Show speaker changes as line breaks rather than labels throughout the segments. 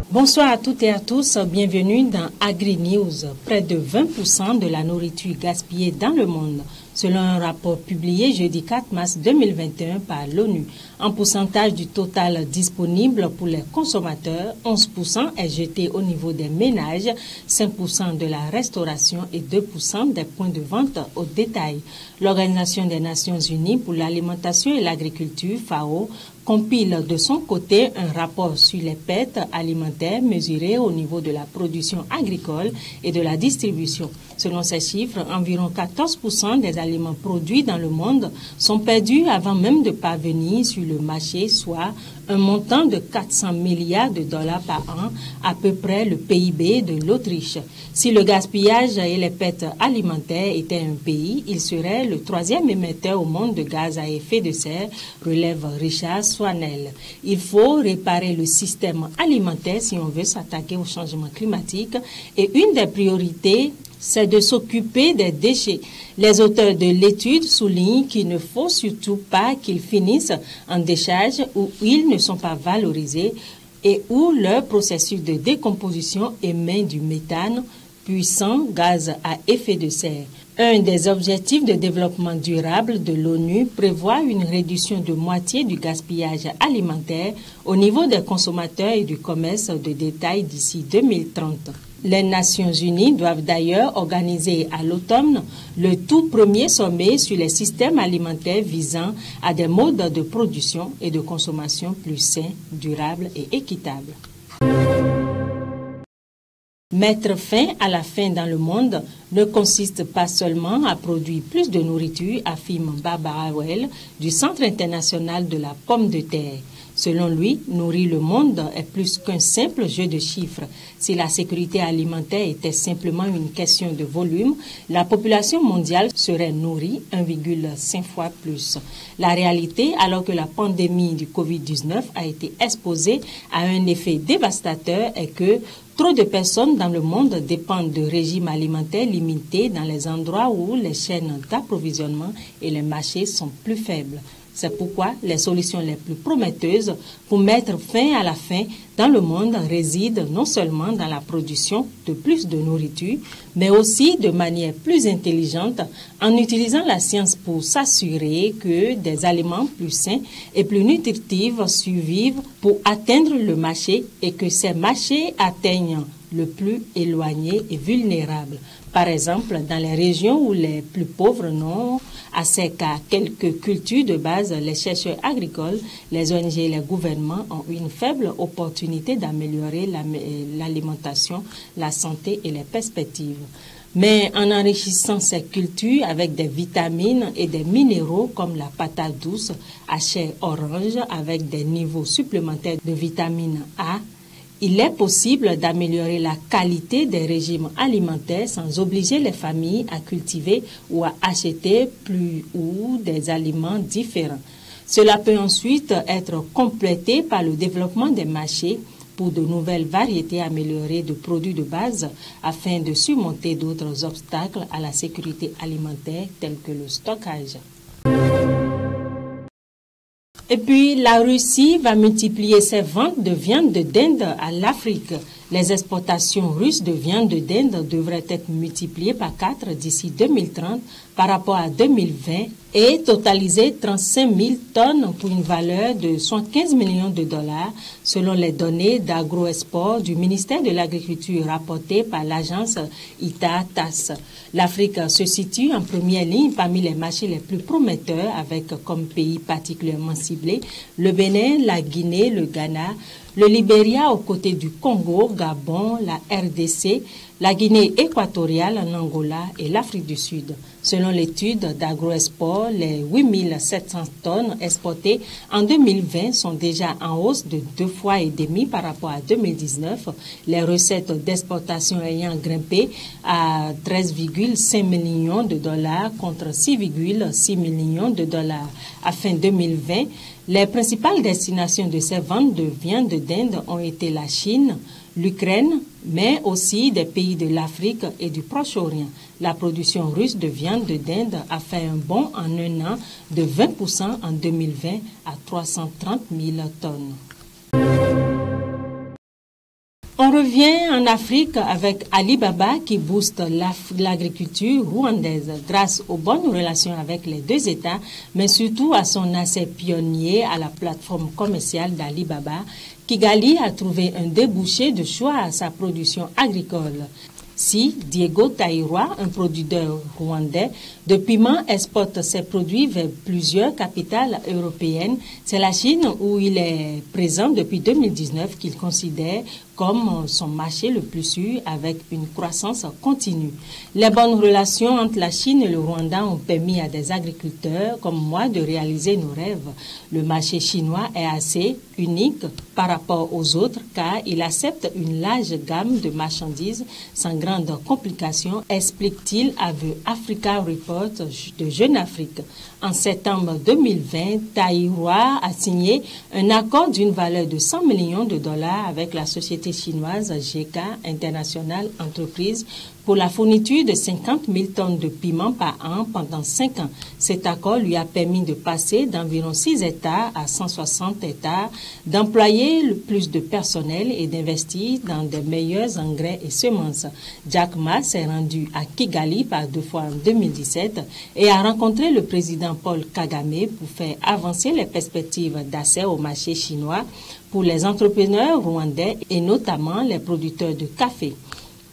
Bonsoir à toutes et à tous, bienvenue dans Agri-News. Près de 20% de la nourriture gaspillée dans le monde, selon un rapport publié jeudi 4 mars 2021 par l'ONU. En pourcentage du total disponible pour les consommateurs, 11% est jeté au niveau des ménages, 5% de la restauration et 2% des points de vente au détail. L'Organisation des Nations Unies pour l'alimentation et l'agriculture, FAO, compile de son côté un rapport sur les pertes alimentaires mesurées au niveau de la production agricole et de la distribution. Selon ces chiffres, environ 14% des aliments produits dans le monde sont perdus avant même de parvenir sur le marché, soit un montant de 400 milliards de dollars par an, à peu près le PIB de l'Autriche. Si le gaspillage et les pertes alimentaires étaient un pays, il serait le troisième émetteur au monde de gaz à effet de serre, relève Richard Swanel. Il faut réparer le système alimentaire si on veut s'attaquer au changement climatique et une des priorités, c'est de s'occuper des déchets. Les auteurs de l'étude soulignent qu'il ne faut surtout pas qu'ils finissent en décharge où ils ne sont pas valorisés et où leur processus de décomposition émet du méthane, puissant gaz à effet de serre. Un des objectifs de développement durable de l'ONU prévoit une réduction de moitié du gaspillage alimentaire au niveau des consommateurs et du commerce de détail d'ici 2030. Les Nations Unies doivent d'ailleurs organiser à l'automne le tout premier sommet sur les systèmes alimentaires visant à des modes de production et de consommation plus sains, durables et équitables. Mettre fin à la faim dans le monde ne consiste pas seulement à produire plus de nourriture, affirme Barbara Well du Centre international de la pomme de terre. Selon lui, nourrir le monde est plus qu'un simple jeu de chiffres. Si la sécurité alimentaire était simplement une question de volume, la population mondiale serait nourrie 1,5 fois plus. La réalité, alors que la pandémie du Covid-19 a été exposée à un effet dévastateur, est que trop de personnes dans le monde dépendent de régimes alimentaires limités dans les endroits où les chaînes d'approvisionnement et les marchés sont plus faibles. C'est pourquoi les solutions les plus prometteuses pour mettre fin à la faim dans le monde résident non seulement dans la production de plus de nourriture, mais aussi de manière plus intelligente en utilisant la science pour s'assurer que des aliments plus sains et plus nutritifs survivent pour atteindre le marché et que ces marchés atteignent le plus éloigné et vulnérable. Par exemple, dans les régions où les plus pauvres n'ont accès qu'à quelques cultures de base, les chercheurs agricoles, les ONG et les gouvernements ont une faible opportunité d'améliorer l'alimentation, la santé et les perspectives. Mais en enrichissant ces cultures avec des vitamines et des minéraux comme la patate douce à chair orange avec des niveaux supplémentaires de vitamine A, il est possible d'améliorer la qualité des régimes alimentaires sans obliger les familles à cultiver ou à acheter plus ou des aliments différents. Cela peut ensuite être complété par le développement des marchés pour de nouvelles variétés améliorées de produits de base afin de surmonter d'autres obstacles à la sécurité alimentaire tels que le stockage. Et puis, la Russie va multiplier ses ventes de viande de dinde à l'Afrique. Les exportations russes de viande de dinde devraient être multipliées par 4 d'ici 2030 par rapport à 2020 et totaliser 35 000 tonnes pour une valeur de 75 millions de dollars selon les données d'AgroExport du ministère de l'Agriculture rapportées par l'agence ITA-TAS. L'Afrique se situe en première ligne parmi les marchés les plus prometteurs avec comme pays particulièrement ciblés le Bénin, la Guinée, le Ghana, le Libéria aux côtés du Congo, Gabon, la RDC, la Guinée équatoriale, l'Angola et l'Afrique du Sud. Selon l'étude d'AgroExport, les 8 700 tonnes exportées en 2020 sont déjà en hausse de 2,5 fois par rapport à 2019, les recettes d'exportation ayant grimpé à 13,5 millions de dollars contre 6,6 millions de dollars. À fin 2020, les principales destinations de ces ventes de viande de dinde ont été la Chine, l'Ukraine, mais aussi des pays de l'Afrique et du Proche-Orient. La production russe de viande de dinde a fait un bond en un an de 20% en 2020 à 330 000 tonnes. revient en Afrique avec Alibaba qui booste l'agriculture rwandaise grâce aux bonnes relations avec les deux États, mais surtout à son accès pionnier à la plateforme commerciale d'Alibaba. Kigali a trouvé un débouché de choix à sa production agricole. Si Diego Taïroa, un producteur rwandais de piment, exporte ses produits vers plusieurs capitales européennes, c'est la Chine où il est présent depuis 2019 qu'il considère comme son marché le plus sûr avec une croissance continue. Les bonnes relations entre la Chine et le Rwanda ont permis à des agriculteurs comme moi de réaliser nos rêves. Le marché chinois est assez unique par rapport aux autres car il accepte une large gamme de marchandises sans grande complication, explique-t-il à The Africa Report de Jeune Afrique. En septembre 2020, Taïroa a signé un accord d'une valeur de 100 millions de dollars avec la société chinoise GK International Entreprise pour la fourniture de 50 000 tonnes de piment par an pendant 5 ans. Cet accord lui a permis de passer d'environ 6 hectares à 160 hectares, d'employer le plus de personnel et d'investir dans des meilleurs engrais et semences. Jack Ma s'est rendu à Kigali par 2 fois en 2017 et a rencontré le président Paul Kagame pour faire avancer les perspectives d'accès au marché chinois pour les entrepreneurs rwandais et notamment les producteurs de café.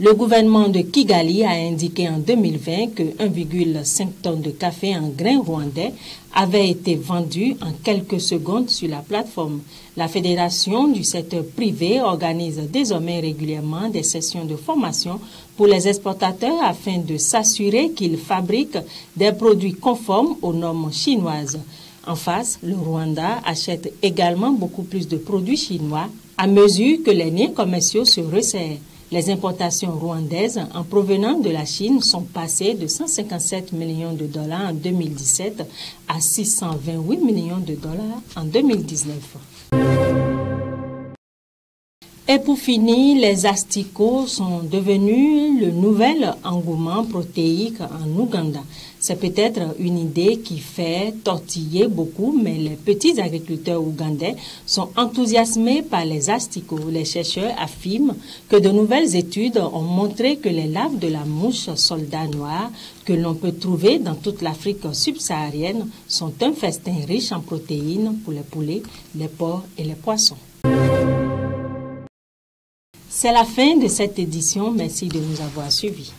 Le gouvernement de Kigali a indiqué en 2020 que 1,5 tonnes de café en grains rwandais avait été vendu en quelques secondes sur la plateforme. La fédération du secteur privé organise désormais régulièrement des sessions de formation pour les exportateurs afin de s'assurer qu'ils fabriquent des produits conformes aux normes chinoises. En face, le Rwanda achète également beaucoup plus de produits chinois à mesure que les liens commerciaux se resserrent. Les importations rwandaises en provenant de la Chine sont passées de 157 millions de dollars en 2017 à 628 millions de dollars en 2019. Et pour finir, les asticots sont devenus le nouvel engouement protéique en Ouganda. C'est peut-être une idée qui fait tortiller beaucoup, mais les petits agriculteurs ougandais sont enthousiasmés par les asticots. Les chercheurs affirment que de nouvelles études ont montré que les larves de la mouche soldat noir que l'on peut trouver dans toute l'Afrique subsaharienne sont un festin riche en protéines pour les poulets, les porcs et les poissons. C'est la fin de cette édition. Merci de nous avoir suivis.